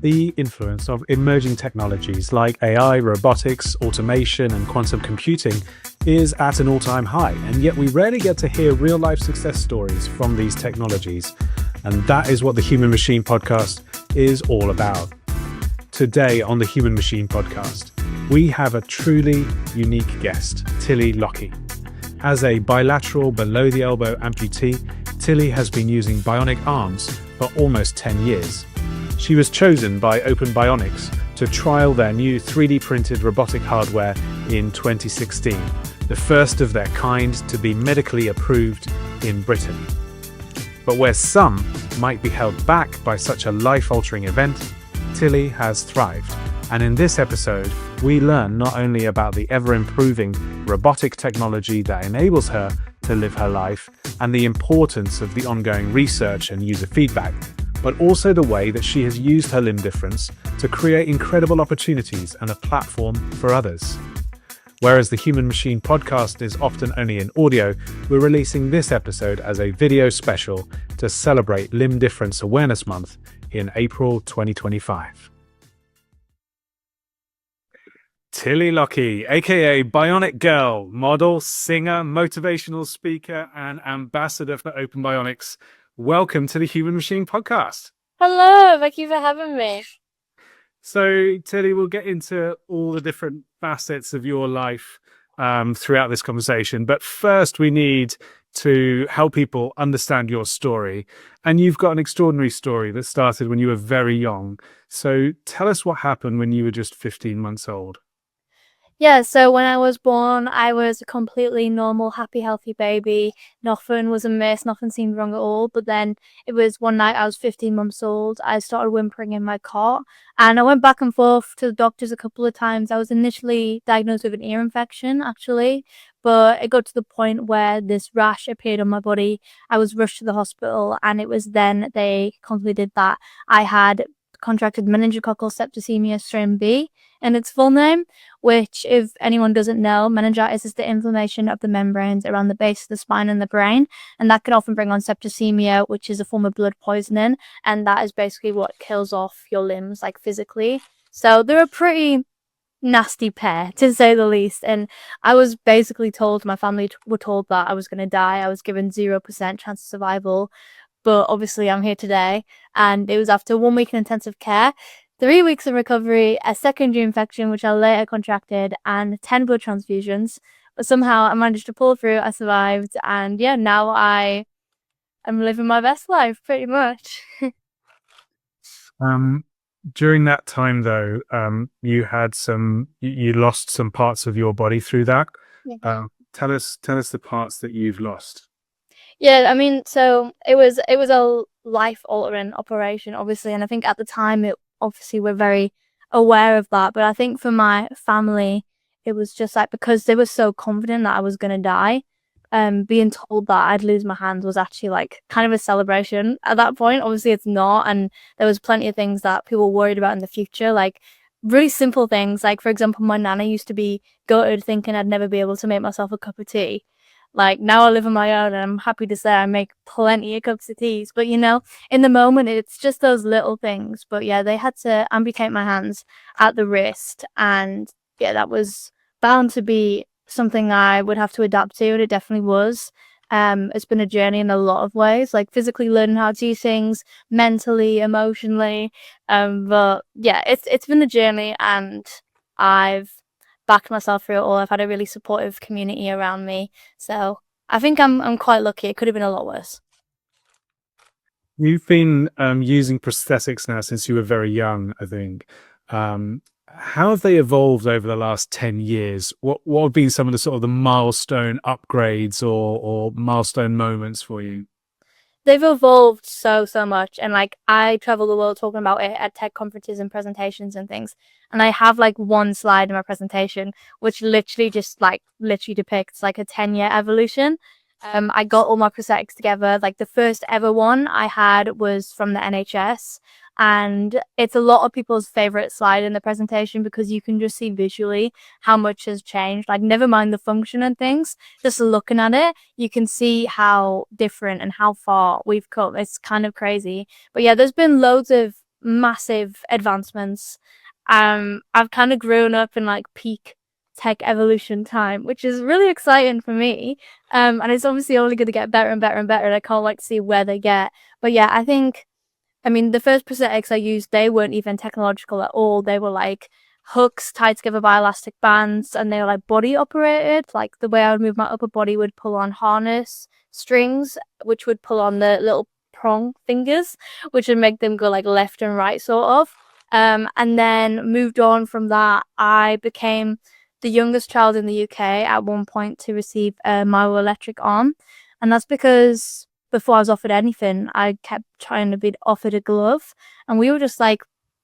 The influence of emerging technologies like AI, robotics, automation, and quantum computing is at an all-time high, and yet we rarely get to hear real-life success stories from these technologies. And that is what the Human Machine Podcast is all about. Today on the Human Machine Podcast, we have a truly unique guest, Tilly Lockey. As a bilateral below-the-elbow amputee, Tilly has been using bionic arms for almost 10 years. She was chosen by Open Bionics to trial their new 3D printed robotic hardware in 2016, the first of their kind to be medically approved in Britain. But where some might be held back by such a life-altering event, Tilly has thrived. And in this episode, we learn not only about the ever-improving robotic technology that enables her to live her life and the importance of the ongoing research and user feedback, but also the way that she has used her limb difference to create incredible opportunities and a platform for others. Whereas the Human Machine Podcast is often only in audio, we're releasing this episode as a video special to celebrate Limb Difference Awareness Month in April 2025. Tilly Lockey, aka Bionic Girl, model, singer, motivational speaker, and ambassador for Open Bionics. Welcome to the Human Machine Podcast. Hello, thank you for having me. So, Tilly, we'll get into all the different facets of your life throughout this conversation. But first, we need to help people understand your story. And you've got an extraordinary story that started when you were very young. So tell us what happened when you were just 15 months old. Yeah, so when I was born, I was a completely normal, happy, healthy baby. Nothing was amiss, nothing seemed wrong at all. But then it was one night, I was 15 months old. I started whimpering in my cot, and I went back and forth to the doctors a couple of times. I was initially diagnosed with an ear infection, actually, but it got to the point where this rash appeared on my body. I was rushed to the hospital, and it was then they concluded that I had contracted meningococcal septicemia strain B in its full name, which, if anyone doesn't know, meningitis is the inflammation of the membranes around the base of the spine and the brain, and that can often bring on septicemia, which is a form of blood poisoning, and that is basically what kills off your limbs, like physically. So they're a pretty nasty pair, to say the least, and I was basically told, my family were told that I was going to die. I was given 0% chance of survival, but obviously I'm here today, and it was after 1 week in intensive care, 3 weeks of recovery, a secondary infection which I later contracted, and 10 blood transfusions. But somehow I managed to pull through, I survived, and yeah, now I am living my best life, pretty much. During that time, though, you lost some parts of your body through that. Yeah. Tell us the parts that you've lost. Yeah, I mean, so it was a life-altering operation, obviously, and I think at the time obviously we're very aware of that, but I think for my family, it was just like, because they were so confident that I was gonna die, being told that I'd lose my hands was actually like kind of a celebration at that point. Obviously, it's not, and there was plenty of things that people were worried about in the future, like really simple things, like for example, my nana used to be gutted thinking I'd never be able to make myself a cup of tea. Like, now I live on my own, and I'm happy to say I make plenty of cups of teas. But, in the moment, it's just those little things. But, yeah, they had to amputate my hands at the wrist. And, yeah, that was bound to be something I would have to adapt to, and it definitely was. It's been a journey in a lot of ways, like physically learning how to do things, mentally, emotionally. But, yeah, it's been a journey, and I've backed myself through it all. I've had a really supportive community around me, so I think I'm quite lucky. It could have been a lot worse. You've been using prosthetics now since you were very young, I think. How have they evolved over the last 10 years? What have been some of the sort of the milestone upgrades or milestone moments for you? They've evolved so much, and like I travel the world talking about it at tech conferences and presentations and things, and I have like one slide in my presentation which literally depicts like a 10-year evolution. I got all my prosthetics together. Like the first ever one I had was from the NHS, and it's a lot of people's favorite slide in the presentation because you can just see visually how much has changed. Like, never mind the function and things, just looking at it, you can see how different and how far we've come. It's kind of crazy. But yeah, there's been loads of massive advancements. I've kind of grown up in like peak tech evolution time, which is really exciting for me. And it's obviously only going to get better and better and better. And I can't wait to see where they get. But yeah, I mean, the first prosthetics I used, they weren't even technological at all. They were like hooks tied together by elastic bands, and they were like body operated. Like the way I would move my upper body would pull on harness strings, which would pull on the little prong fingers, which would make them go like left and right, sort of. And then moved on from that, I became the youngest child in the UK at one point to receive a myoelectric arm. And that's because before I was offered anything, I kept trying to be offered a glove. And we were just like,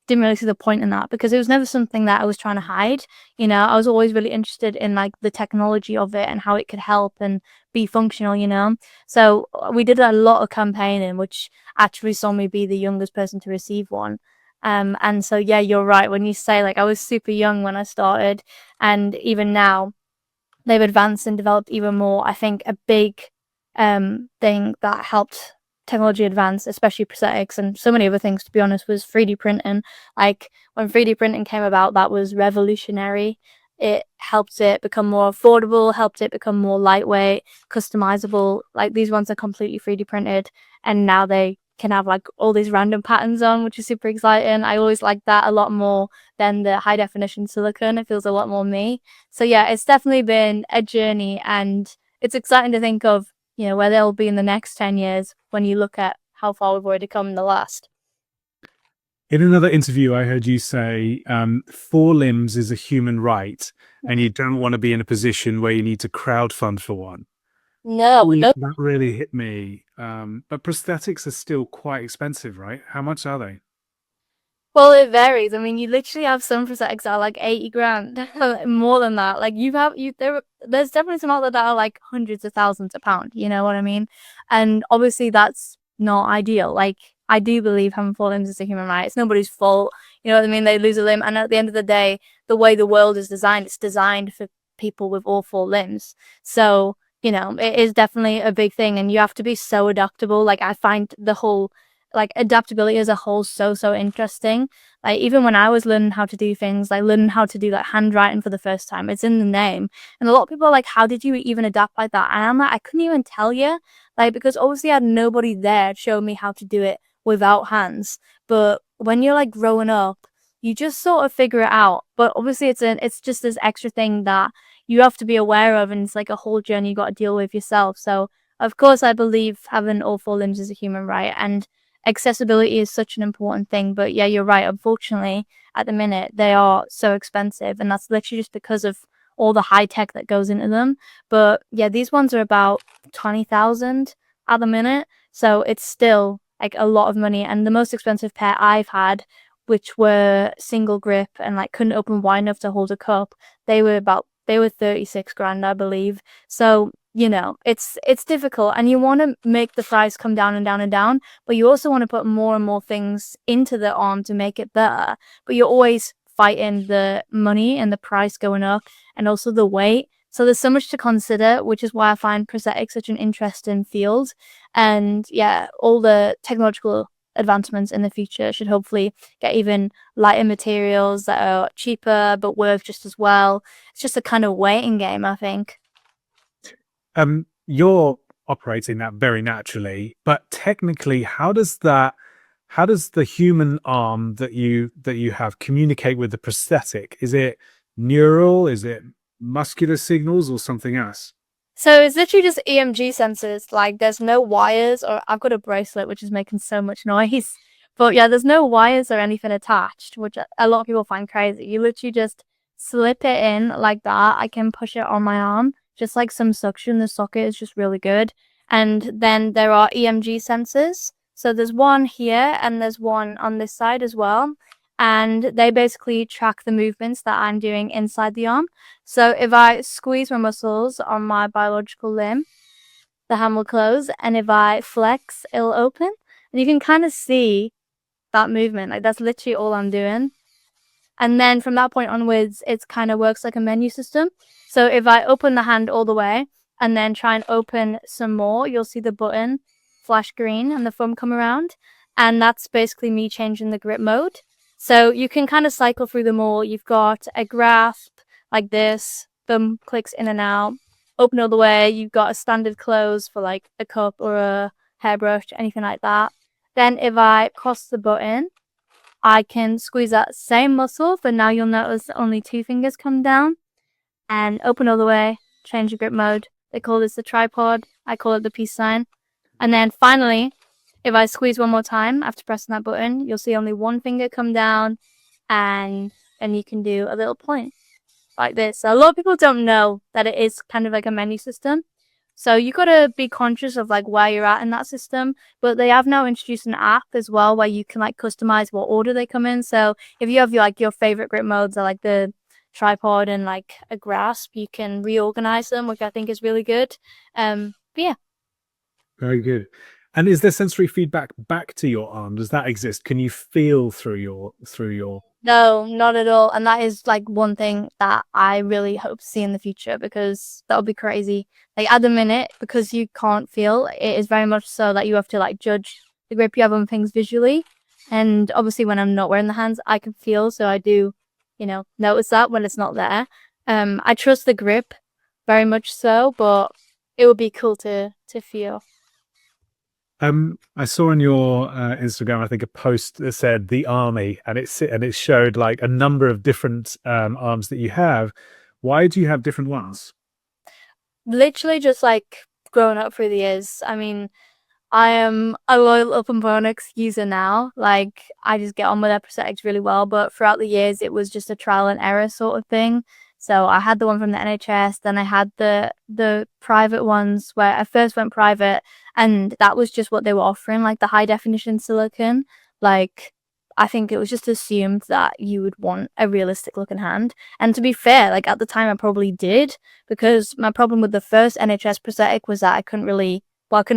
didn't really see the point in that because it was never something that I was trying to hide. You know, I was always really interested in like the technology of it and how it could help and be functional, you know. So we did a lot of campaigning, which actually saw me be the youngest person to receive one. And so yeah, you're right when you say like I was super young when I started, and even now they've advanced and developed even more. I think a big thing that helped technology advance, especially prosthetics and so many other things, to be honest, was 3D printing. Like when 3D printing came about, that was revolutionary. It helped it become more affordable, helped it become more lightweight, customizable. Like these ones are completely 3D printed, and now they can have like all these random patterns on, which is super exciting. I always like that a lot more than the high definition silicone. It feels a lot more me. So yeah, it's definitely been a journey, and it's exciting to think of, you know, where they'll be in the next 10 years when you look at how far we've already come in the last. In another interview, I heard you say 4 limbs is a human right, and you don't want to be in a position where you need to crowdfund for one. No, no. That really hit me. But prosthetics are still quite expensive, right? How much are they? Well, it varies. I mean, you literally have some prosthetics that are like 80 grand, more than that. Like there's definitely some out there that are like hundreds of thousands of pounds, you know what I mean? And obviously that's not ideal. Like I do believe having 4 limbs is a human right. It's nobody's fault. You know what I mean? They lose a limb, and at the end of the day, the way the world is designed, it's designed for people with all 4 limbs. So, you know, it is definitely a big thing, and you have to be so adaptable. Like I find the whole like adaptability as a whole so interesting. Like even when I was learning how to do things, like learning how to do like handwriting for the first time, it's in the name. And a lot of people are like, how did you even adapt like that? And I'm like, I couldn't even tell you. Like because obviously I had nobody there to show me how to do it without hands. But when you're like growing up, you just sort of figure it out. But obviously it's just this extra thing that you have to be aware of, and it's like a whole journey you got to deal with yourself. So of course I believe having all 4 limbs is a human right, and accessibility is such an important thing. But yeah, you're right. Unfortunately, at the minute, they are so expensive, and that's literally just because of all the high tech that goes into them. But yeah, these ones are about 20,000 at the minute, so it's still like a lot of money. And the most expensive pair I've had, which were single grip and like couldn't open wide enough to hold a cup, they were 36 grand, I believe. So you know, it's difficult, and you want to make the price come down and down and down, but you also want to put more and more things into the arm to make it better. But you're always fighting the money and the price going up, and also the weight. So there's so much to consider, which is why I find prosthetics such an interesting field. And yeah, all the technological advancements in the future should hopefully get even lighter materials that are cheaper but worth just as well. It's just a kind of waiting game, I think. You're operating that very naturally, but technically, how does the human arm that you have communicate with the prosthetic? Is it neural? Is it muscular signals or something else? So it's literally just EMG sensors. Like there's no wires, or I've got a bracelet which is making so much noise. But yeah, there's no wires or anything attached, which a lot of people find crazy. You literally just slip it in like that. I can push it on my arm, just like some suction. The socket is just really good. And then there are EMG sensors. So there's one here and there's one on this side as well. And they basically track the movements that I'm doing inside the arm. So if I squeeze my muscles on my biological limb, the hand will close, and if I flex, it'll open. And you can kind of see that movement. Like that's literally all I'm doing. And then from that point onwards, it kind of works like a menu system. So if I open the hand all the way and then try and open some more, you'll see the button flash green and the thumb come around. and that's basically me changing the grip mode. So you can kind of cycle through them all. You've got a grasp like this, thumb clicks in and out, open all the way. You've got a standard close for like a cup or a hairbrush, anything like that. Then if I press the button, I can squeeze that same muscle, but now you'll notice only two fingers come down and open all the way, change the grip mode. They call this the tripod. I call it the peace sign. And then finally, if I squeeze one more time after pressing that button, you'll see only one finger come down, and then you can do a little point like this. So a lot of people don't know that it is kind of like a menu system. So you gotta be conscious of like where you're at in that system. But they have now introduced an app as well where you can like customize what order they come in. So if you have your favorite grip modes are like the tripod and like a grasp, you can reorganize them, which I think is really good. But yeah. Very good. And is there sensory feedback back to your arm? Does that exist? Can you feel through your? No, not at all. And that is like one thing that I really hope to see in the future, because that would be crazy. Like at the minute, because you can't feel, it is very much so that you have to like judge the grip you have on things visually. And obviously when I'm not wearing the hands, I can feel, so I do, notice that when it's not there. I trust the grip very much so, but it would be cool to feel. I saw on your Instagram, I think, a post that said the army, and it showed like a number of different arms that you have. Why do you have different ones? Literally just like growing up through the years. I mean, I am a loyal Open Bionics user now. Like, I just get on with their prosthetics really well. But throughout the years, it was just a trial and error sort of thing. So I had the one from the NHS, then I had the private ones where I first went private, and that was just what they were offering, like the high definition silicon. Like, I think it was just assumed that you would want a realistic looking hand. And to be fair, like at the time, I probably did, because my problem with the first NHS prosthetic was that I couldn't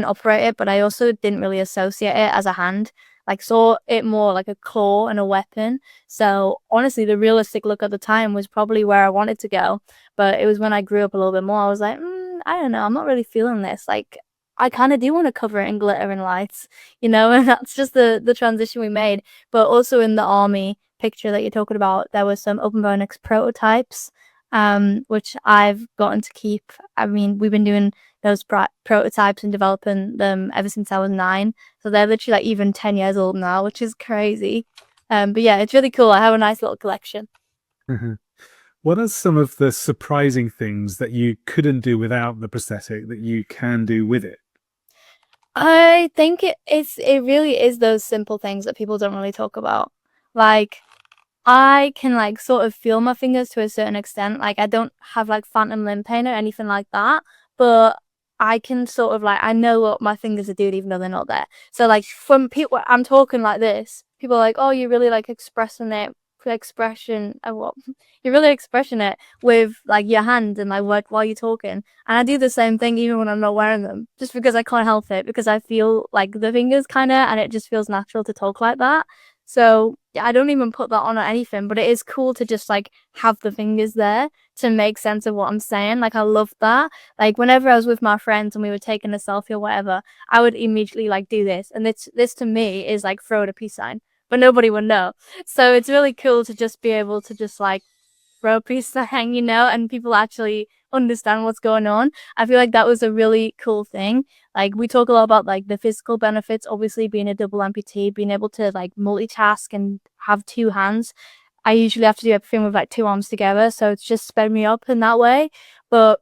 operate it, but I also didn't really associate it as a hand. Like, saw it more like a claw and a weapon. So honestly, the realistic look at the time was probably where I wanted to go. But it was when I grew up a little bit more, I was like, I don't know, I'm not really feeling this. Like, I kind of do want to cover it in glitter and lights, and that's just the transition we made. But also in the army picture that you're talking about, there was some Open Bionics prototypes, which I've gotten to keep. I mean, we've been doing those prototypes and developing them ever since I was 9. So they're literally like even 10 years old now, which is crazy. But yeah, it's really cool. I have a nice little collection. Mhm. What are some of the surprising things that you couldn't do without the prosthetic that you can do with it? I think it really is those simple things that people don't really talk about. Like, I can like sort of feel my fingers to a certain extent. Like, I don't have like phantom limb pain or anything like that, but I can sort of like I know what my fingers are doing even though they're not there. So like from people, I'm talking like this. People are like, "Oh, you're really like expressing it, expression. What? You're really expressing it with like your hand and like while you're talking." And I do the same thing even when I'm not wearing them, just because I can't help it, because I feel like the fingers kind of, and it just feels natural to talk like that. So yeah, I don't even put that on or anything, but it is cool to just like have the fingers there to make sense of what I'm saying. Like, I love that. Like, whenever I was with my friends and we were taking a selfie or whatever, I would immediately like do this, and this to me is like throw a peace sign, but nobody would know. So it's really cool to just be able to just like throw a peace sign, and people actually understand what's going on. I feel like that was a really cool thing. Like, we talk a lot about like the physical benefits, obviously being a double amputee, being able to like multitask and have two hands. I usually have to do everything with like two arms together, so it's just sped me up in that way. But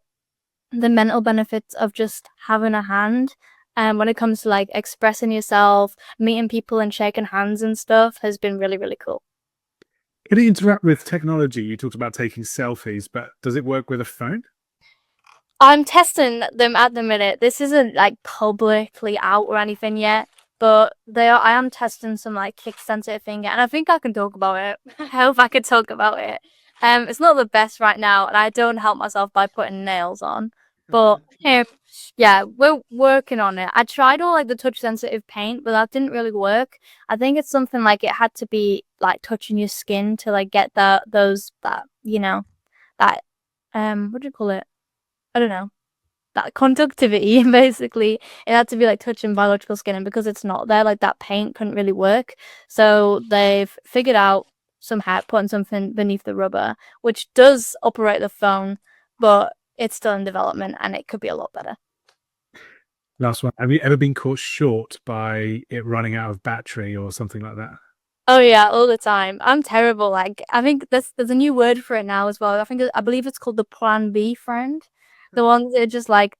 the mental benefits of just having a hand, and when it comes to like expressing yourself, meeting people and shaking hands and stuff, has been really, really cool. Can it interact with technology? You talked about taking selfies, but does it work with a phone? I'm testing them at the minute. This isn't like publicly out or anything yet, but I am testing some like kick sensitive thing, and I think I can talk about it. I hope I can talk about it. It's not the best right now, and I don't help myself by putting nails on. But yeah, we're working on it. I tried all like the touch sensitive paint, but that didn't really work. I think it's something like it had to be like touching your skin to like get that what do you call it? I don't know, that conductivity. And basically it had to be like touching biological skin, and because it's not there, like that paint couldn't really work. So they've figured out somehow putting something beneath the rubber, which does operate the phone, but it's still in development and it could be a lot better. Last one. Have you ever been caught short by it running out of battery or something like that? Oh yeah, all the time. I'm terrible. Like I think there's a new word for it now as well. I believe it's called the Plan B friend. The ones that just like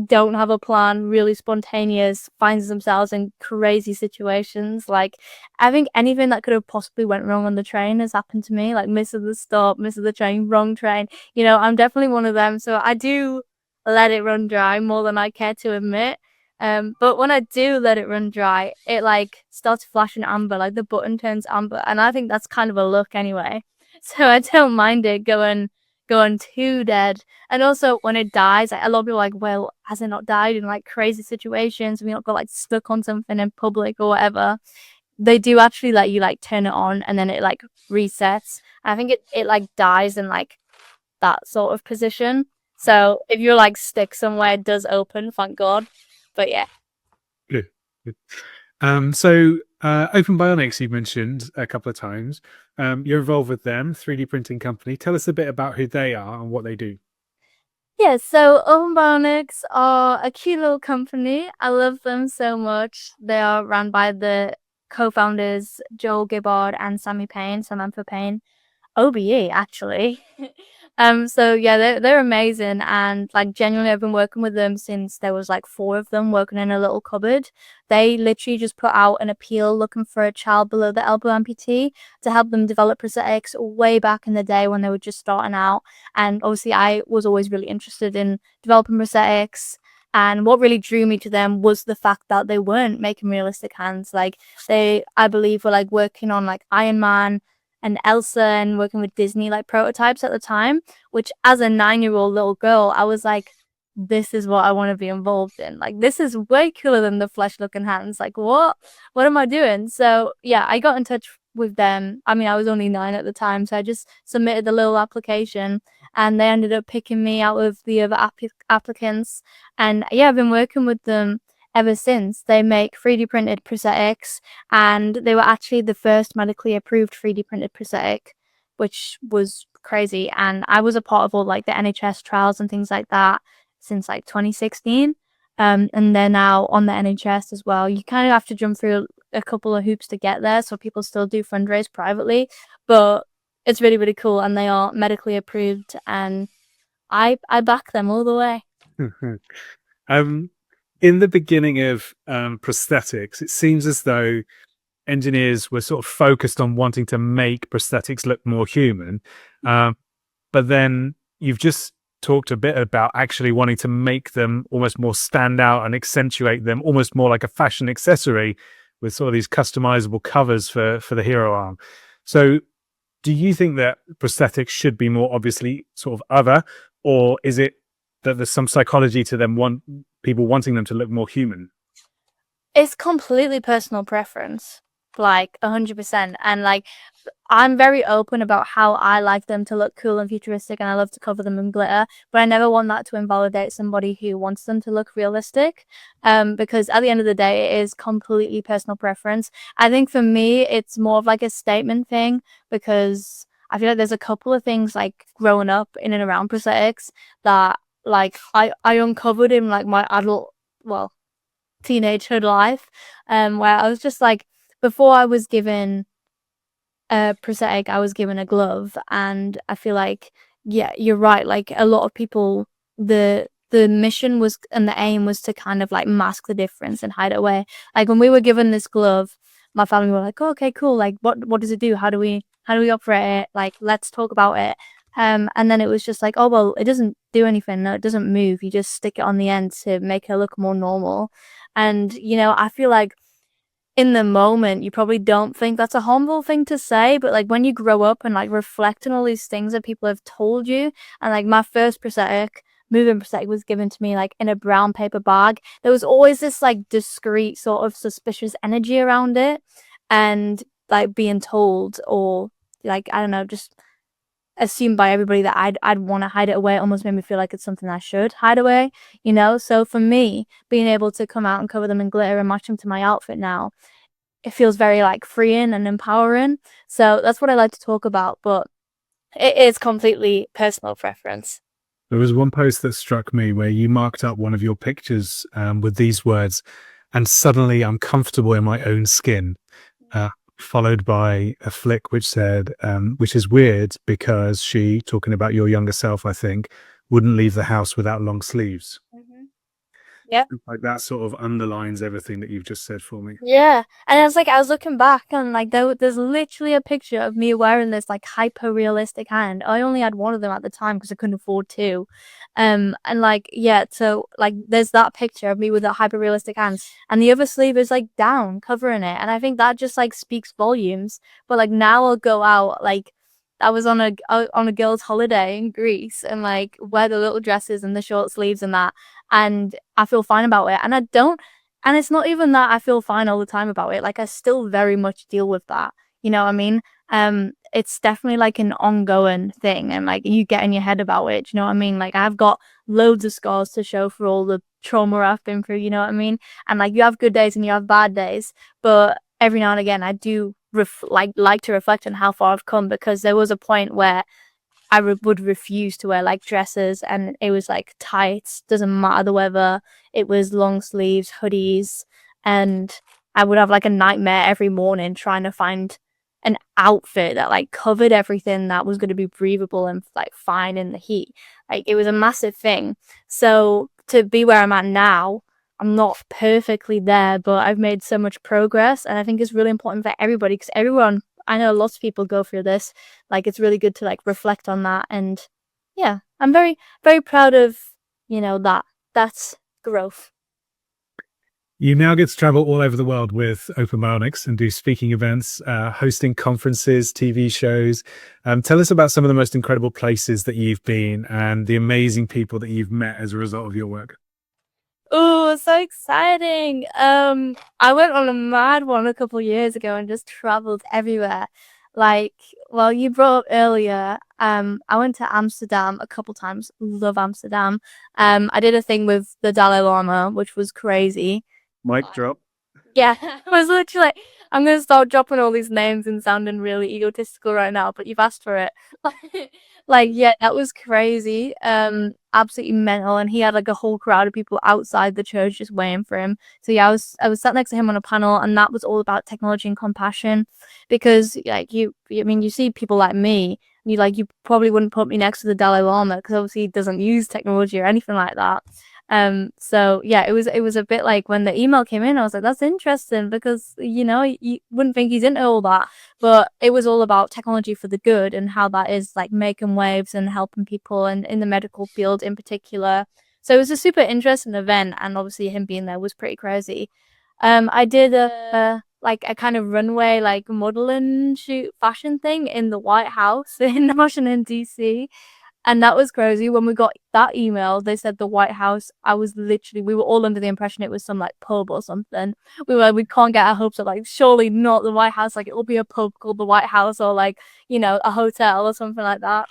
don't have a plan, really spontaneous, finds themselves in crazy situations. Like I think anything that could have possibly went wrong on the train has happened to me. Like misses the stop, misses the train, wrong train. I'm definitely one of them. So I do let it run dry more than I care to admit. But when I do let it run dry, it like starts flashing amber, like the button turns amber, and I think that's kind of a look anyway. So I don't mind it going too dead. And also when it dies, like, a lot of people are like, well, has it not died in like crazy situations? We not got like stuck on something in public or whatever. They do actually let you like turn it on and then it like resets. I think it like dies in like that sort of position. So if you're like stuck somewhere, it does open, thank God. But yeah. Good. Good. Open Bionics, you mentioned a couple of times. You're involved with them, 3D printing company. Tell us a bit about who they are and what they do. Yeah, so Open Bionics are a cute little company. I love them so much. They are run by the co-founders Joel Gibbard and Samantha Payne. OBE actually. So yeah, they're amazing, and like genuinely I've been working with them since there was like four of them working in a little cupboard. They literally just put out an appeal looking for a child below the elbow amputee to help them develop prosthetics way back in the day when they were just starting out. And obviously I was always really interested in developing prosthetics. And what really drew me to them was the fact that they weren't making realistic hands. Like I believe, were like working on like Iron Man and Elsa and working with Disney like prototypes at the time, which as a 9-year-old little girl, I was like, this is what I want to be involved in. Like, this is way cooler than the flesh looking hands. Like, what? What am I doing? So, yeah, I got in touch with them. I mean, I was only 9 at the time, so I just submitted the little application and they ended up picking me out of the other applicants. And yeah, I've been working with them ever since. They make 3D printed prosthetics, and they were actually the first medically approved 3D printed prosthetic, which was crazy. And I was a part of all like the NHS trials and things like that since like 2016. And they're now on the NHS as well. You kind of have to jump through a couple of hoops to get there, so people still do fundraise privately, but it's really, really cool, and they are medically approved, and I back them all the way. um, in the beginning of prosthetics, it seems as though engineers were sort of focused on wanting to make prosthetics look more human. But then you've just talked a bit about actually wanting to make them almost more stand out and accentuate them almost more like a fashion accessory with sort of these customizable covers for the hero arm. So do you think that prosthetics should be more obviously sort of other, or is it that there's some psychology to them people wanting them to look more human? It's completely personal preference, like 100%. And like, I'm very open about how I like them to look cool and futuristic, and I love to cover them in glitter. But I never want that to invalidate somebody who wants them to look realistic. Because at the end of the day, it is completely personal preference. I think for me, it's more of like a statement thing, because I feel like there's a couple of things like growing up in and around prosthetics that like I uncovered in like my adult, well, teenagehood life, where I was just like, before I was given a prosthetic, I was given a glove, and I feel like, yeah, you're right. Like a lot of people, the mission was and the aim was to kind of like mask the difference and hide it away. Like when we were given this glove, my family were like, oh, okay, cool. Like what does it do? How do we operate it? Like let's talk about it. And then it was just like, oh well, it doesn't do anything. No, it doesn't move. You just stick it on the end to make it look more normal. And I feel like in the moment you probably don't think that's a humble thing to say, but like when you grow up and like reflect on all these things that people have told you, and like my first moving prosthetic was given to me like in a brown paper bag, there was always this like discreet sort of suspicious energy around it, and like being told, or like I don't know, just assumed by everybody that I'd want to hide it away. It almost made me feel like it's something I should hide away, you know? So for me, being able to come out and cover them in glitter and match them to my outfit now, it feels very like freeing and empowering. So that's what I like to talk about, but it is completely personal preference. There was one post that struck me where you marked up one of your pictures with these words, and suddenly I'm comfortable in my own skin, uh, followed by a flick which said, which is weird because she, talking about your younger self, I think, wouldn't leave the house without long sleeves. Mm-hmm. Yep. Like that sort of underlines everything that you've just said for me. Yeah, and I was like, I was looking back and like there's literally a picture of me wearing this like hyper realistic hand. I only had one of them at the time because I couldn't afford two, and like yeah, so like there's that picture of me with that hyper realistic hand, and the other sleeve is like down, covering it, and I think that just like speaks volumes. But like now I'll go out like. I was on a girls' holiday in Greece and like wear the little dresses and the short sleeves and that, and I feel fine about it. And I don't and it's not even that I feel fine all the time about it. Like I still very much deal with that. You know what I mean? It's definitely like an ongoing thing and like you get in your head about it. You know what I mean? Like I've got loads of scars to show for all the trauma I've been through, you know what I mean? And like you have good days and you have bad days, but every now and again I do like to reflect on how far I've come because there was a point where I would refuse to wear like dresses and it was like tights, doesn't matter the weather. It was long sleeves, hoodies, and I would have like a nightmare every morning trying to find an outfit that like covered everything that was going to be breathable and like fine in the heat. Like it was a massive thing. So to be where I'm at now, I'm not perfectly there, but I've made so much progress and I think it's really important for everybody because everyone I know lots of people go through this. Like it's really good to like reflect on that and yeah, I'm very, very proud of, that. That's growth. You now get to travel all over the world with Open Bionics and do speaking events, hosting conferences, TV shows. Tell us about some of the most incredible places that you've been and the amazing people that you've met as a result of your work. Oh, so exciting. I went on a mad one a couple years ago and just traveled everywhere. Like, well, you brought up earlier, I went to Amsterdam a couple times. Love Amsterdam. I did a thing with the Dalai Lama, which was crazy. Mic drop. Yeah, I was literally like, I'm gonna start dropping all these names and sounding really egotistical right now, but you've asked for it. Like, yeah, that was crazy. Absolutely mental. And he had like a whole crowd of people outside the church just waiting for him. So yeah, I was sat next to him on a panel, and that was all about technology and compassion. Because like I mean, you see people like me, and you probably wouldn't put me next to the Dalai Lama because obviously he doesn't use technology or anything like that. So yeah, it was a bit like when the email came in, I was like, that's interesting because you wouldn't think he's into all that, but it was all about technology for the good and how that is like making waves and helping people and in the medical field in particular. So it was a super interesting event, and obviously him being there was pretty crazy. I did a like a kind of runway like modeling shoot fashion thing in the White House in Washington DC. And that was crazy. When we got that email, they said the White House. We were all under the impression it was some like pub or something. We can't get our hopes up. Like, surely not the White House. Like, it'll be a pub called the White House or like, a hotel or something like that.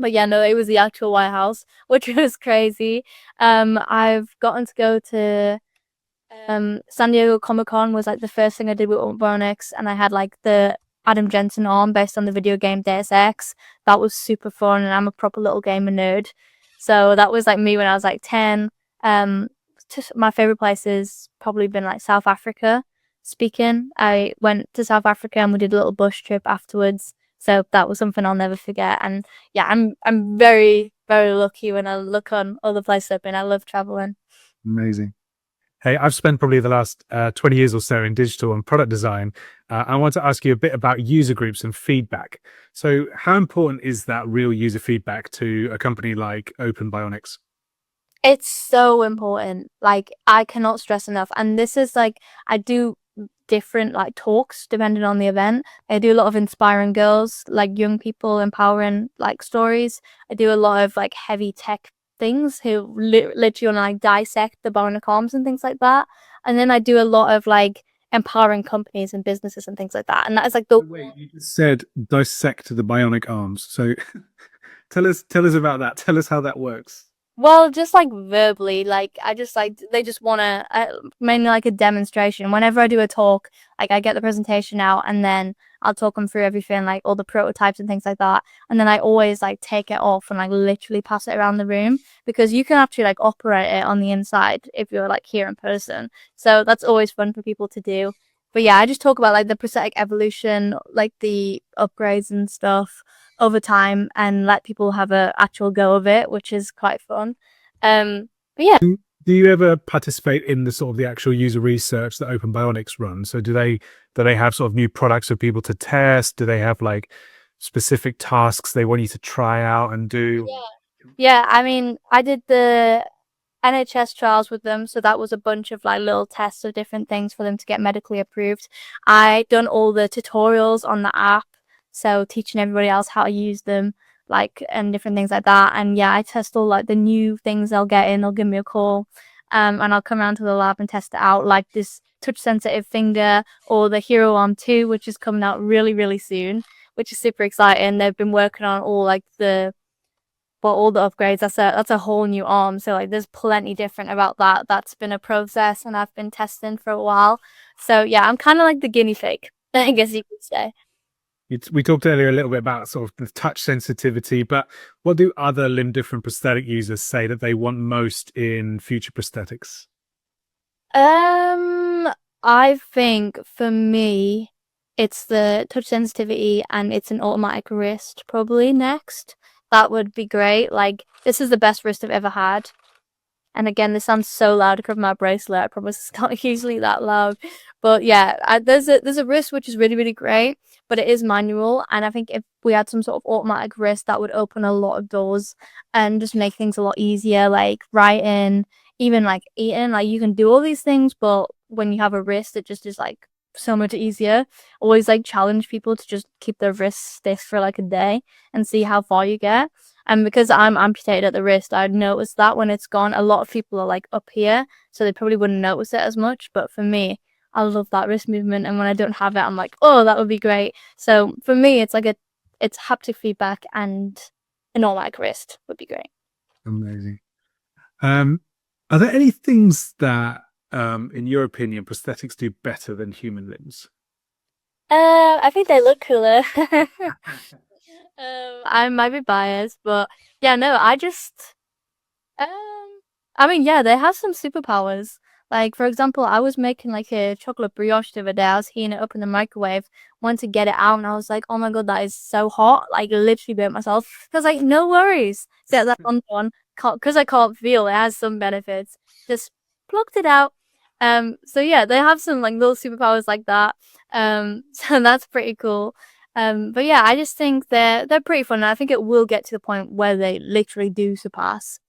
But yeah, no, it was the actual White House, which was crazy. I've gotten to go to San Diego Comic Con was like the first thing I did with Open Bionics, and I had like the Adam Jensen arm based on the video game Deus Ex. That was super fun, and I'm a proper little gamer nerd. So that was like me when I was like 10. Um, my favorite places probably been like South Africa. Speaking, I went to South Africa and we did a little bush trip afterwards. So that was something I'll never forget. And yeah, I'm very, very lucky when I look on other places I've been. I love traveling. Amazing. Hey, I've spent probably the last 20 years or so in digital and product design. I want to ask you a bit about user groups and feedback. So how important is that real user feedback to a company like Open Bionics? It's so important. Like, I cannot stress enough. And this is like, I do different like talks depending on the event. I do a lot of inspiring girls, like young people, empowering like stories. I do a lot of like heavy tech things who literally want to like dissect the bionic arms and things like that. And then I do a lot of like empowering companies and businesses and things like that. And that is like the Wait, you just said dissect the bionic arms. So tell us about that. Tell us how that works. well, just like verbally, like I just like they just want to mainly like a demonstration. Whenever I do a talk, like I get the presentation out and then I'll talk them through everything, like all the prototypes and things like that. And then I always like take it off and like literally pass it around the room because you can actually like operate it on the inside if you're like here in person. So that's always fun for people to do. But yeah, I just talk about like the prosthetic evolution, like the upgrades and stuff over time and let people have a actual go of it, which is quite fun. But yeah. Do you ever participate in the sort of the actual user research that Open Bionics run? So do they have sort of new products for people to test? Do they have like specific tasks they want you to try out and do? Yeah. Yeah, I mean, I did the NHS trials with them, so that was a bunch of like little tests of different things for them to get medically approved. I done all the tutorials on the app, so teaching everybody else how to use them, like and different things like that. And yeah, I test all like the new things they'll get in. They'll give me a call, and I'll come around to the lab and test it out, like this touch sensitive finger or the Hero Arm 2, which is coming out really, really soon, which is super exciting. They've been working on all like the but all the upgrades, that's a whole new arm. So like there's plenty different about that. That's been a process and I've been testing for a while. So yeah, I'm kind of like the guinea pig, I guess you could say. We talked earlier a little bit about sort of the touch sensitivity, but what do other limb different prosthetic users say that they want most in future prosthetics? Um, I think for me, it's the touch sensitivity and it's an automatic wrist probably next. That would be great. Like this is the best wrist I've ever had. And again, this sounds so loud because of my bracelet. I promise it's not usually that loud. But yeah, there's a wrist which is really, really great, but it is manual. And I think if we had some sort of automatic wrist, that would open a lot of doors and just make things a lot easier, like writing, even like eating. Like you can do all these things, but when you have a wrist, it just is like so much easier. Always like challenge people to just keep their wrists stiff for like a day and see how far you get. And because I'm amputated at the wrist, I'd notice that when it's gone, a lot of people are like up here, so they probably wouldn't notice it as much. But for me, I love that wrist movement, and when I don't have it, I'm like, oh, that would be great. So for me, it's haptic feedback and an automatic wrist would be great. Amazing. Um, are there any things that, in your opinion, prosthetics do better than human limbs? I think they look cooler. I might be biased, but yeah, no, I mean, yeah, they have some superpowers. Like, for example, I was making like a chocolate brioche the other day. I was heating it up in the microwave, wanted to get it out, and I was like, oh my God, that is so hot. Like, literally burnt myself. I was like, no worries. Set that on one. Because I can't feel, it has some benefits. Just plucked it out. So yeah, they have some like little superpowers like that. So that's pretty cool. But yeah, I just think they're pretty fun. And I think it will get to the point where they literally do surpass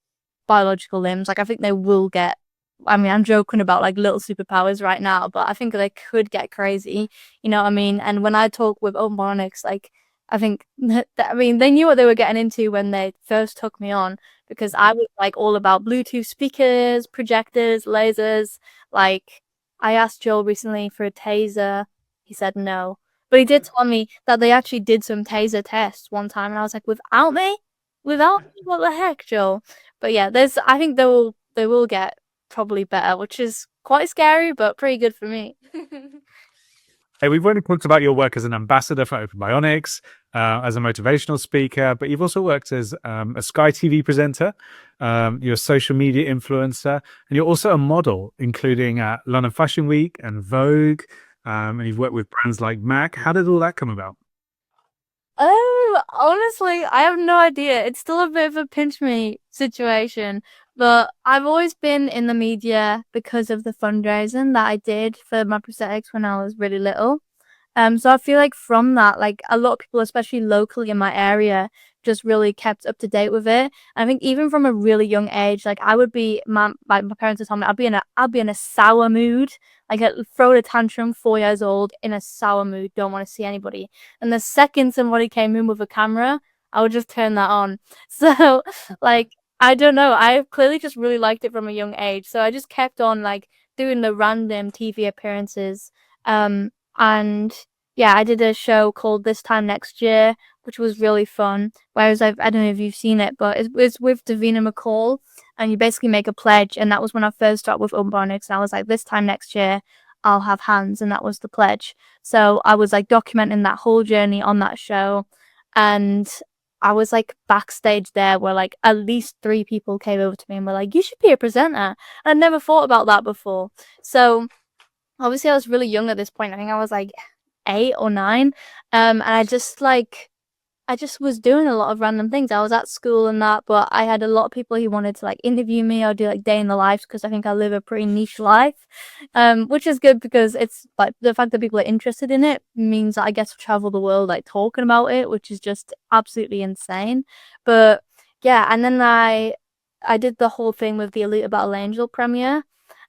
biological limbs. Like I think they will get. I mean, I'm joking about like little superpowers right now, but I think they could get crazy. You know what I mean? And when I talk with Open Bionics, like I think I mean they knew what they were getting into when they first took me on because I was like all about Bluetooth speakers, projectors, lasers. Like I asked Joel recently for a taser. He said no. But he did tell me that they actually did some taser tests one time, and I was like, without me? Without me? What the heck, Joel? But yeah, I think they will get probably better, which is quite scary, but pretty good for me. Hey, we've already talked about your work as an ambassador for Open Bionics, as a motivational speaker, but you've also worked as a Sky TV presenter. You're a social media influencer, and you're also a model, including London Fashion Week and Vogue. And you've worked with brands like Mac. How did all that come about? Oh, honestly, I have no idea. It's still a bit of a pinch me situation, but I've always been in the media because of the fundraising that I did for my prosthetics when I was really little. So I feel like from that, like a lot of people, especially locally in my area, just really kept up to date with it. I think even from a really young age, like I would be my parents would tell me I'd be in a sour mood, like throw a tantrum, 4 years old in a sour mood, don't want to see anybody. And the second somebody came in with a camera, I would just turn that on. So like I don't know, I clearly just really liked it from a young age. So I just kept on like doing the random TV appearances And yeah, I did a show called This Time Next Year, which was really fun. Whereas I don't know if you've seen it, but it's with Davina McCall, and you basically make a pledge. And that was when I first started with Open Bionics. And I was like, this time next year, I'll have hands, and that was the pledge. So I was like documenting that whole journey on that show, and I was like backstage there where like at least 3 people came over to me and were like, "You should be a presenter." I'd never thought about that before. So obviously I was really young at this point. I think I was like 8 or 9. And I just was doing a lot of random things. I was at school and that, but I had a lot of people who wanted to like interview me or do like day in the life because I think I live a pretty niche life. Which is good because it's like the fact that people are interested in it means that I get to travel the world like talking about it, which is just absolutely insane. But yeah, and then I did the whole thing with the Elite Battle Angel premiere.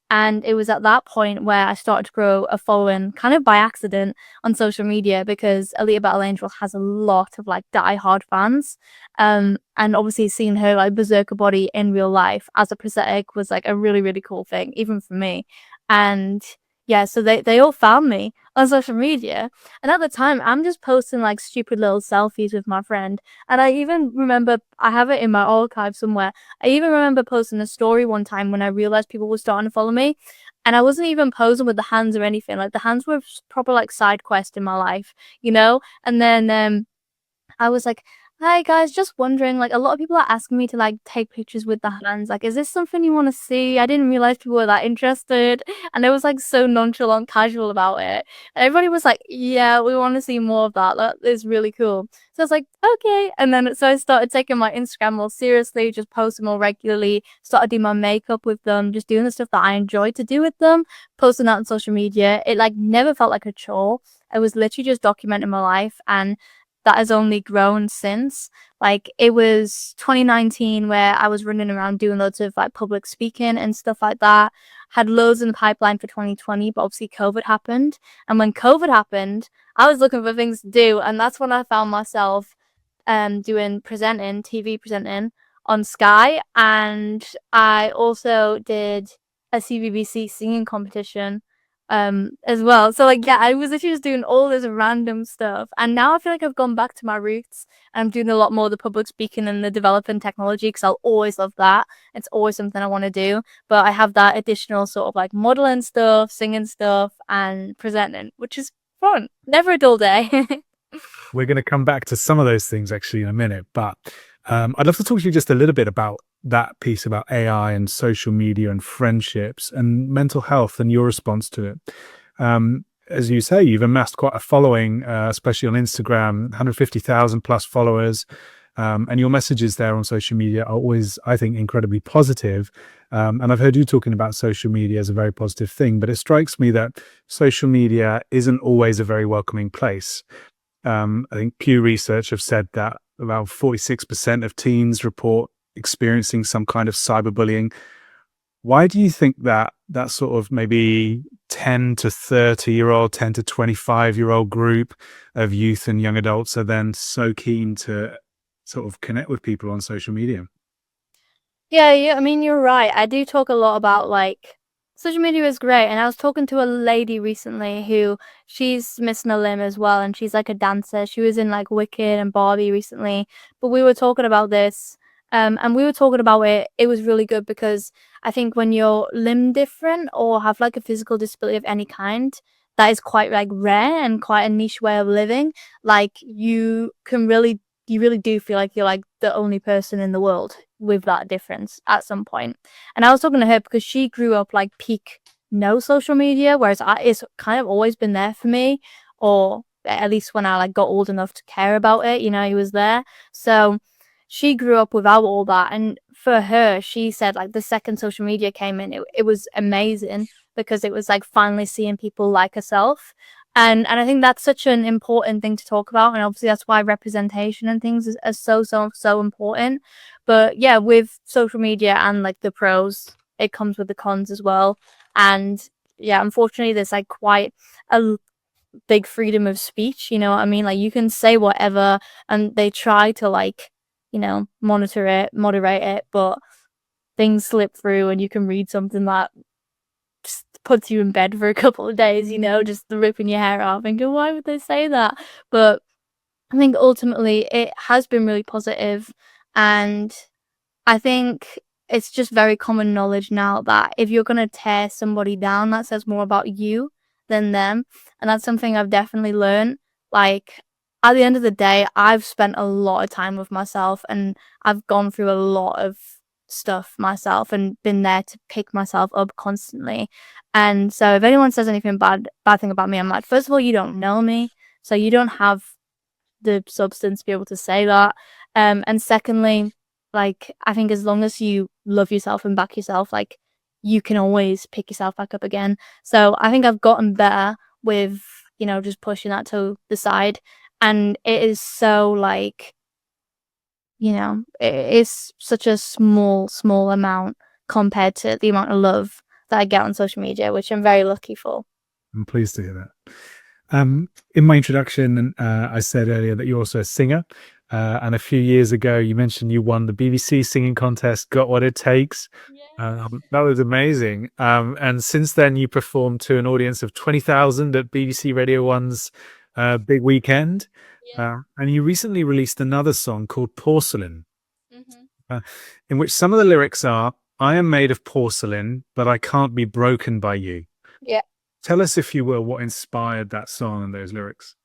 And it was at that point where I started to grow a following kind of by accident on social media because Alita Battle Angel has a lot of like die-hard fans. And obviously seeing her like berserker body in real life as a prosthetic was like a really, really cool thing, even for me. And yeah, so they all found me on social media. And at the time, I'm just posting like stupid little selfies with my friend. And I even remember, I have it in my archive somewhere. I even remember posting a story one time when I realized people were starting to follow me. And I wasn't even posing with the hands or anything. Like the hands were proper like side quest in my life, you know? And then I was like, "Hi guys, just wondering, like a lot of people are asking me to like take pictures with the hands. Like, is this something you want to see? I didn't realize people were that interested." And it was like so nonchalant, casual about it. And everybody was like, "Yeah, we want to see more of that. That is really cool." So I was like, "Okay." And then so I started taking my Instagram more seriously, just posting more regularly, started doing my makeup with them, just doing the stuff that I enjoyed to do with them, posting that on social media. It like never felt like a chore. I was literally just documenting my life, and that has only grown since. Like it was 2019 where I was running around doing loads of like public speaking and stuff like that. Had loads in the pipeline for 2020, but obviously COVID happened. And when COVID happened, I was looking for things to do, and that's when I found myself doing presenting, TV presenting on Sky, and I also did a CBBC singing competition as well. So like yeah, I was literally just doing all this random stuff, and now I feel like I've gone back to my roots. I'm doing a lot more of the public speaking and the developing technology because I'll always love that. It's always something I want to do, but I have that additional sort of like modeling stuff, singing stuff, and presenting, which is fun. Never a dull day. We're going to come back to some of those things actually in a minute, but I'd love to talk to you just a little bit about that piece about AI and social media and friendships and mental health and your response to it. As you say, you've amassed quite a following, especially on Instagram, 150,000 plus followers. And your messages there on social media are always, I think, incredibly positive. And I've heard you talking about social media as a very positive thing, but it strikes me that social media isn't always a very welcoming place. I think Pew Research have said that about 46% of teens report experiencing some kind of cyberbullying. Why do you think that that sort of maybe 10 to 30-year-old, 10 to 25-year-old group of youth and young adults are then so keen to sort of connect with people on social media? Yeah, I mean, you're right. I do talk a lot about like social media is great, and I was talking to a lady recently who she's missing a limb as well, and she's like a dancer. She was in like Wicked and Barbie recently, but we were talking about this, and we were talking about it. It was really good because I think when you're limb different or have like a physical disability of any kind, that is quite like rare and quite a niche way of living. Like you really do feel like you're like the only person in the world with that difference at some point. And I was talking to her because she grew up like peak no social media, whereas it's kind of always been there for me, or at least when I like got old enough to care about it, you know, he was there. So she grew up without all that, and for her, she said like the second social media came in, it was amazing because it was like finally seeing people like herself. And I think that's such an important thing to talk about, and obviously that's why representation and things is so important. But yeah, with social media and like the pros, it comes with the cons as well. And yeah, unfortunately, there's like quite a big freedom of speech. You know what I mean? Like you can say whatever, and they try to like, you know, monitor it, moderate it, but things slip through, and you can read something that just puts you in bed for a couple of days, you know, just ripping your hair off and go, why would they say that? But I think ultimately it has been really positive, and I think it's just very common knowledge now that if you're gonna tear somebody down, that says more about you than them, and that's something I've definitely learned. Like, at the end of the day, I've spent a lot of time with myself, and I've gone through a lot of stuff myself and been there to pick myself up constantly. And so if anyone says anything bad thing about me, I'm like, first of all, you don't know me, so you don't have the substance to be able to say that. And secondly, like, I think as long as you love yourself and back yourself, like, you can always pick yourself back up again. So I think I've gotten better with, you know, just pushing that to the side. And it is so, like, you know, it's such a small amount compared to the amount of love that I get on social media, which I'm very lucky for. I'm pleased to hear that. In my introduction, I said earlier that you're also a singer. And a few years ago, you mentioned you won the BBC singing contest, Got What It Takes. That was amazing. And since then, you performed to an audience of 20,000 at BBC Radio 1's Big Weekend. And you recently released another song called Porcelain, in which some of the lyrics are, I am made of porcelain, but I can't be broken by you. Yeah. Tell us, if you will, what inspired that song and those lyrics.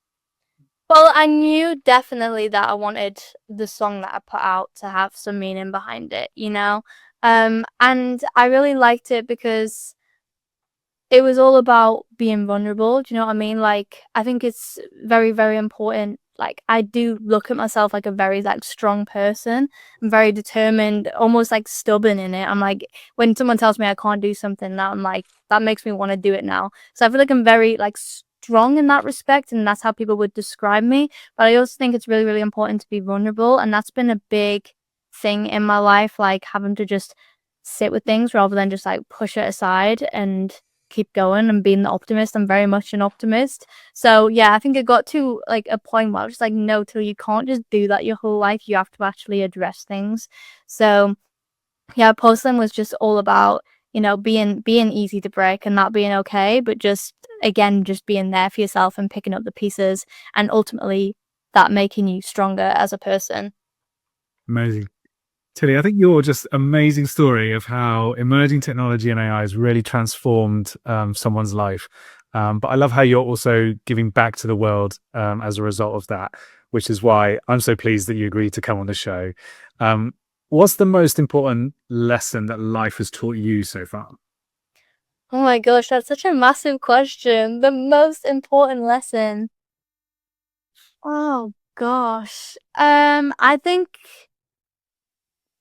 Well, I knew definitely that I wanted the song that I put out to have some meaning behind it, you know? And I really liked it because it was all about being vulnerable. Do you know what I mean? Like, I think it's very, very important. Like, I do look at myself like a very, like, strong person. I'm very determined, almost like stubborn in it. I'm like, when someone tells me I can't do something, that I'm like, that makes me want to do it now. So I feel like I'm very, like, strong in that respect, and that's how people would describe me. But I also think it's really, really important to be vulnerable, and that's been a big thing in my life, like having to just sit with things rather than just like push it aside and keep going and being the optimist. I'm very much an optimist. So yeah, I think it got to like a point where I was just like, no, till you can't just do that your whole life. You have to actually address things. So yeah, Porcelain was just all about, you know, being easy to break and not being okay, but just again, just being there for yourself and picking up the pieces, and ultimately that making you stronger as a person. Amazing. Tilly, I think you're just amazing story of how emerging technology and AI has really transformed someone's life. But I love how you're also giving back to the world as a result of that, which is why I'm so pleased that you agreed to come on the show. What's the most important lesson that life has taught you so far? Oh my gosh, that's such a massive question. The most important lesson. Oh gosh. I think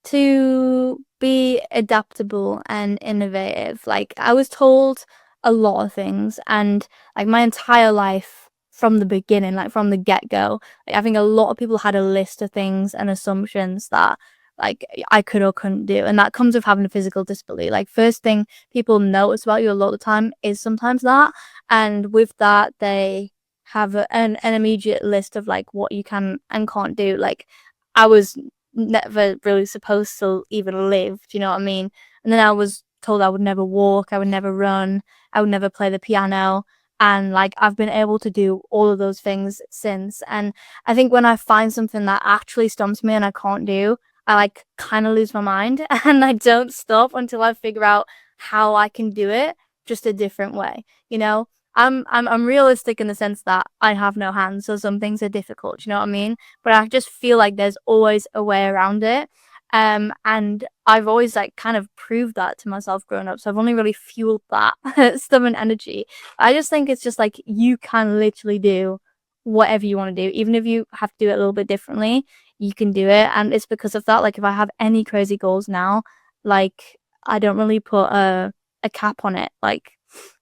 to be adaptable and innovative. Like, I was told a lot of things, and like my entire life from the beginning, like from the get-go, like, I think a lot of people had a list of things and assumptions that like I could or couldn't do, and that comes with having a physical disability. Like, first thing people notice about you a lot of the time is sometimes that, and with that they have an immediate list of like what you can and can't do. Like, I was never really supposed to even live, do you know what I mean? And then I was told I would never walk, I would never run, I would never play the piano, and like I've been able to do all of those things since. And I think when I find something that actually stumps me and I can't do, I like kind of lose my mind and I don't stop until I figure out how I can do it just a different way, you know? I'm realistic in the sense that I have no hands, so some things are difficult, you know what I mean? But I just feel like there's always a way around it. And I've always like kind of proved that to myself growing up. So I've only really fueled that stubborn energy. I just think it's just like you can literally do whatever you want to do, even if you have to do it a little bit differently, you can do it. And it's because of that. Like, if I have any crazy goals now, like I don't really put a cap on it. Like,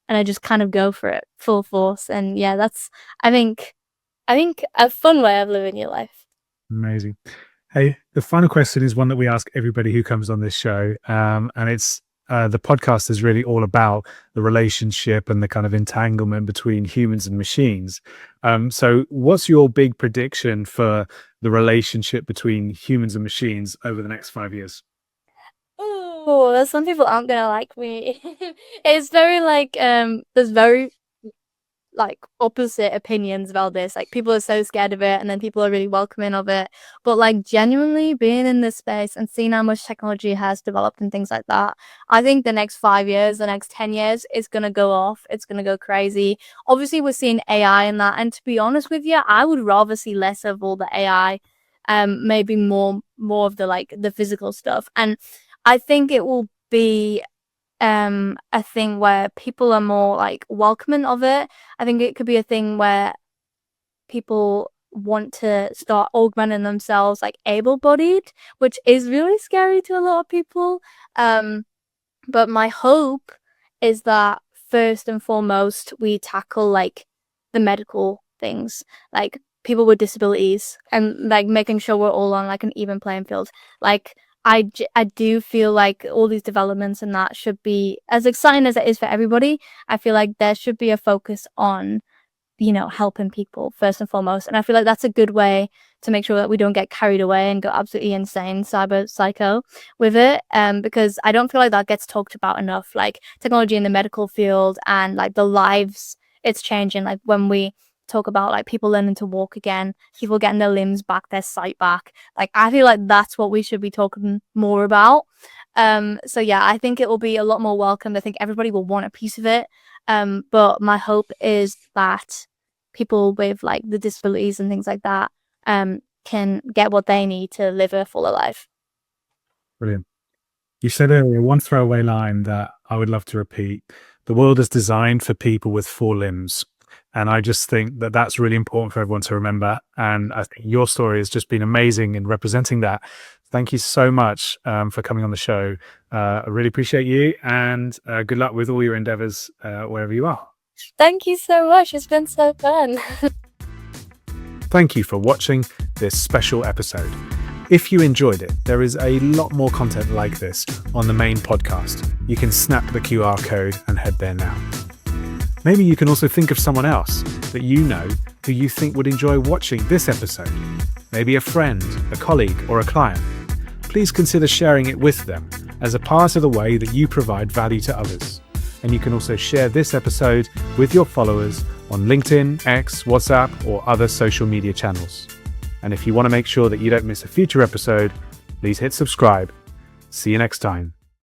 and I just kind of go for it full force. And yeah, that's I think a fun way of living your life. Amazing. Hey, the final question is one that we ask everybody who comes on this show. And it's the podcast is really all about the relationship and the kind of entanglement between humans and machines. So what's your big prediction for the relationship between humans and machines over the next 5 years? Oh, some people aren't gonna like me. It's very like there's very like opposite opinions about this. Like people are so scared of it and then people are really welcoming of it. But like genuinely being in this space and seeing how much technology has developed and things like that, I think the next 5 years, the next 10 years is gonna go off. It's gonna go crazy. Obviously we're seeing AI in that, and to be honest with you, I would rather see less of all the AI, maybe more of the like the physical stuff. And I think it will be a thing where people are more like welcoming of it. I think it could be a thing where people want to start augmenting themselves like able-bodied, which is really scary to a lot of people. But my hope is that first and foremost we tackle like the medical things, like people with disabilities, and like making sure we're all on like an even playing field. Like I do feel like all these developments and that should be as exciting as it is for everybody. I feel like there should be a focus on, you know, helping people first and foremost. And I feel like that's a good way to make sure that we don't get carried away and go absolutely insane cyber psycho with it. Because I don't feel like that gets talked about enough. Like technology in the medical field and like the lives it's changing. Like when we talk about like people learning to walk again, people getting their limbs back, their sight back. Like I feel like that's what we should be talking more about. So yeah, I think it will be a lot more welcomed. I think everybody will want a piece of it. But my hope is that people with like the disabilities and things like that can get what they need to live a fuller life. Brilliant. You said earlier one throwaway line that I would love to repeat. The world is designed for people with 4 limbs. And I just think that that's really important for everyone to remember. And I think your story has just been amazing in representing that. Thank you so much for coming on the show. I really appreciate you, and good luck with all your endeavors wherever you are. Thank you so much. It's been so fun. Thank you for watching this special episode. If you enjoyed it, there is a lot more content like this on the main podcast. You can snap the QR code and head there now. Maybe you can also think of someone else that you know who you think would enjoy watching this episode. Maybe a friend, a colleague, or a client. Please consider sharing it with them as a part of the way that you provide value to others. And you can also share this episode with your followers on LinkedIn, X, WhatsApp, or other social media channels. And if you want to make sure that you don't miss a future episode, please hit subscribe. See you next time.